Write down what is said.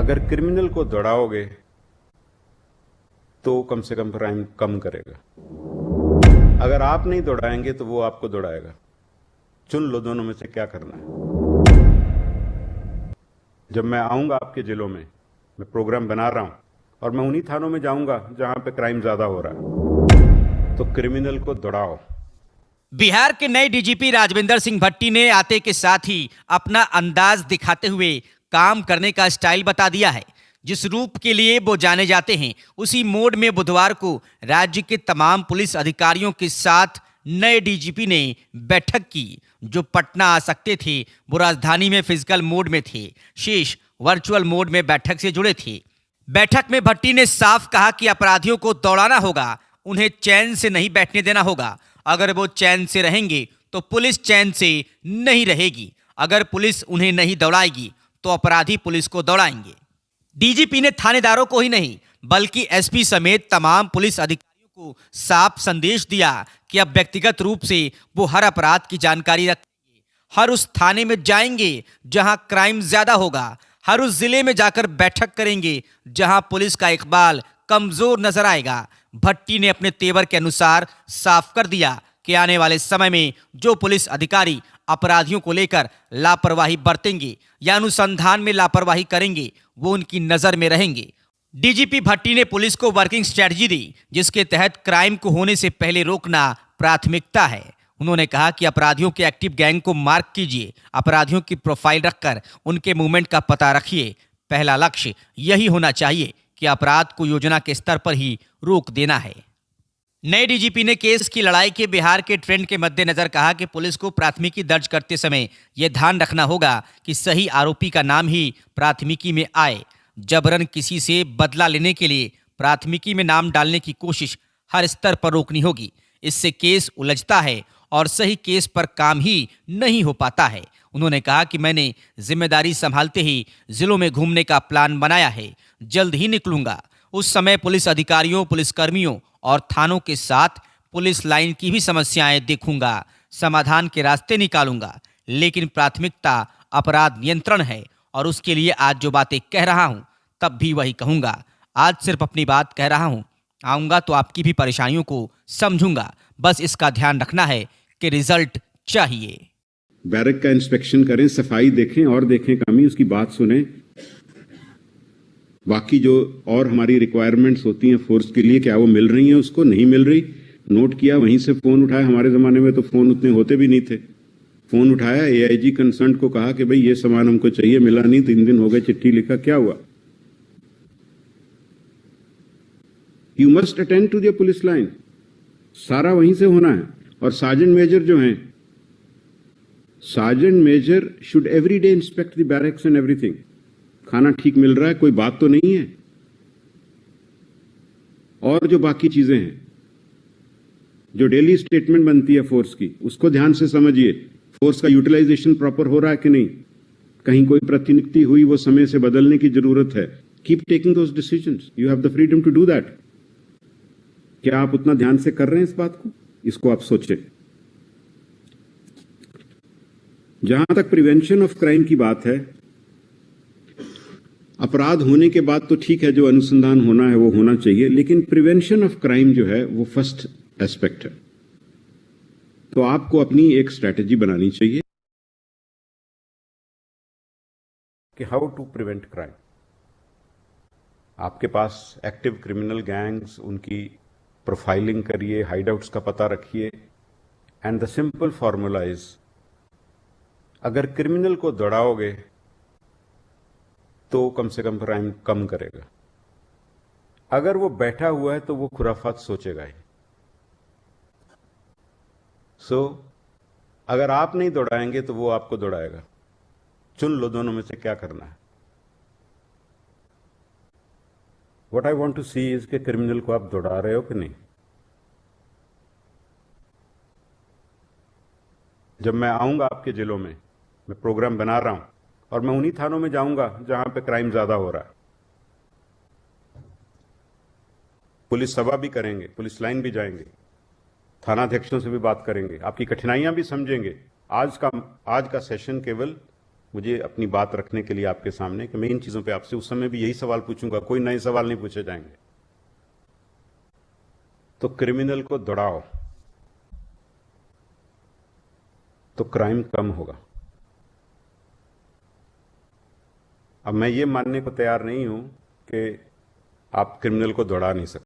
अगर क्रिमिनल को दौड़ाओगे तो कम से कम क्राइम कम करेगा। अगर आप नहीं दौड़ाएंगे तो वो आपको दौड़ाएगा। चुन लो दोनों में से क्या करना है। जब मैं आऊंगा आपके जिलों में, मैं प्रोग्राम बना रहा हूं और मैं उन्हीं थानों में जाऊंगा जहां पे क्राइम ज्यादा हो रहा है, तो क्रिमिनल को दौड़ाओ। बिहार के नए डीजीपी राजविंदर सिंह भट्टी ने आते के साथ ही अपना अंदाज दिखाते हुए काम करने का स्टाइल बता दिया है। जिस रूप के लिए वो जाने जाते हैं, उसी मोड में बुधवार को राज्य के तमाम पुलिस अधिकारियों के साथ नए डीजीपी ने बैठक की। जो पटना आ सकते थे वो राजधानी में फिजिकल मोड में थे, शेष वर्चुअल मोड में बैठक से जुड़े थे। बैठक में भट्टी ने साफ कहा कि अपराधियों को दौड़ाना होगा, उन्हें चैन से नहीं बैठने देना होगा। अगर वो चैन से रहेंगे तो पुलिस चैन से नहीं रहेगी। अगर पुलिस उन्हें नहीं दौड़ाएगी तो अपराधी पुलिस को दौड़ाएंगे। डीजीपी ने थानेदारों को ही नहीं बल्कि एसपी समेत तमाम पुलिस अधिकारियों को साफ संदेश दिया कि अब व्यक्तिगत रूप से वो हर अपराध की जानकारी रखेंगे, हर उस थाने में जाएंगे जहां क्राइम ज्यादा होगा, हर उस जिले में जाकर बैठक करेंगे जहां पुलिस का इकबाल कमजोर नजर आएगा। भट्टी ने अपने तेवर के अनुसार साफ कर दिया कि आने वाले समय में जो पुलिस अधिकारी अपराधियों को लेकर लापरवाही बरतेंगे या अनुसंधान में लापरवाही करेंगे वो उनकी नजर में रहेंगे। डीजीपी भट्टी ने पुलिस को वर्किंग स्ट्रेटजी दी जिसके तहत क्राइम को होने से पहले रोकना प्राथमिकता है। उन्होंने कहा कि अपराधियों के एक्टिव गैंग को मार्क कीजिए, अपराधियों की प्रोफाइल रखकर उनके मूवमेंट का पता रखिए। पहला लक्ष्य यही होना चाहिए कि अपराध को योजना के स्तर पर ही रोक देना है। नए डीजीपी ने केस की लड़ाई के बिहार के ट्रेंड के मद्देनजर कहा कि पुलिस को प्राथमिकी दर्ज करते समय यह ध्यान रखना होगा कि सही आरोपी का नाम ही प्राथमिकी में आए। जबरन किसी से बदला लेने के लिए प्राथमिकी में नाम डालने की कोशिश हर स्तर पर रोकनी होगी। इससे केस उलझता है और सही केस पर काम ही नहीं हो पाता है। उन्होंने कहा कि मैंने जिम्मेदारी संभालते ही जिलों में घूमने का प्लान बनाया है, जल्द ही निकलूंगा। उस समय पुलिस अधिकारियों, पुलिसकर्मियों और थानों के साथ पुलिस लाइन की भी समस्याएं देखूंगा, समाधान के रास्ते निकालूंगा। लेकिन प्राथमिकता अपराध नियंत्रण है और उसके लिए आज जो बातें कह रहा हूं तब भी वही कहूंगा। आज सिर्फ अपनी बात कह रहा हूं, आऊंगा तो आपकी भी परेशानियों को समझूंगा। बस इसका ध्यान रखना है कि रिजल्ट चाहिए। बैरक का इंस्पेक्शन करें, सफाई देखें और देखें कमी, उसकी बात सुने। बाकी जो और हमारी रिक्वायरमेंट्स होती हैं फोर्स के लिए, क्या वो मिल रही हैं, उसको नहीं मिल रही, नोट किया, वहीं से फोन उठाया। हमारे जमाने में तो फोन उतने होते भी नहीं थे। फोन उठाया, एआईजी कंसर्न को कहा कि भाई ये सामान हमको चाहिए, मिला नहीं, 3 दिन हो गए, चिट्ठी लिखा, क्या हुआ। You must attend to the police line, सारा वहीं से होना है। और सार्जेंट मेजर जो हैं, sergeant major should every day inspect the barracks and everything. खाना ठीक मिल रहा है, कोई बात तो नहीं है। और जो बाकी चीजें हैं, जो डेली स्टेटमेंट बनती है फोर्स की, उसको ध्यान से समझिए। फोर्स का यूटिलाइजेशन प्रॉपर हो रहा है कि नहीं, कहीं कोई प्रतिनियुक्ति हुई, वो समय से बदलने की जरूरत है। Keep taking those decisions, you have the freedom to do that. क्या आप उतना ध्यान से कर रहे हैं इस बात को? इसको आप सोचें। जहां तक प्रिवेंशन ऑफ क्राइम की बात है, अपराध होने के बाद तो ठीक है, जो अनुसंधान होना है वो होना चाहिए, लेकिन प्रिवेंशन ऑफ क्राइम जो है वो फर्स्ट एस्पेक्ट है। तो आपको अपनी एक स्ट्रैटेजी बनानी चाहिए कि हाउ टू प्रिवेंट क्राइम। आपके पास एक्टिव क्रिमिनल गैंग्स, उनकी प्रोफाइलिंग करिए, हाइडआउट्स का पता रखिए। And the simple formula is, अगर क्रिमिनल को दौड़ाओगे तो कम से कम क्राइम कम करेगा। अगर वो बैठा हुआ है तो वो खुराफात सोचेगा ही। अगर आप नहीं दौड़ाएंगे तो वो आपको दौड़ाएगा। चुन लो दोनों में से क्या करना है। What I want to see is कि क्रिमिनल को आप दौड़ा रहे हो कि नहीं। जब मैं आऊंगा आपके जिलों में, मैं प्रोग्राम बना रहा हूं और मैं उन्हीं थानों में जाऊंगा जहां पे क्राइम ज्यादा हो रहा है। पुलिस सभा भी करेंगे, पुलिस लाइन भी जाएंगे, थानाध्यक्षों से भी बात करेंगे, आपकी कठिनाइयां भी समझेंगे। आज का सेशन केवल मुझे अपनी बात रखने के लिए आपके सामने कि मैं इन चीजों पे आपसे उस समय भी यही सवाल पूछूंगा, कोई नए सवाल नहीं पूछे जाएंगे। तो क्रिमिनल को दौड़ाओ तो क्राइम कम होगा। अब मैं ये मानने को तैयार नहीं हूं कि आप क्रिमिनल को दौड़ा नहीं सकते।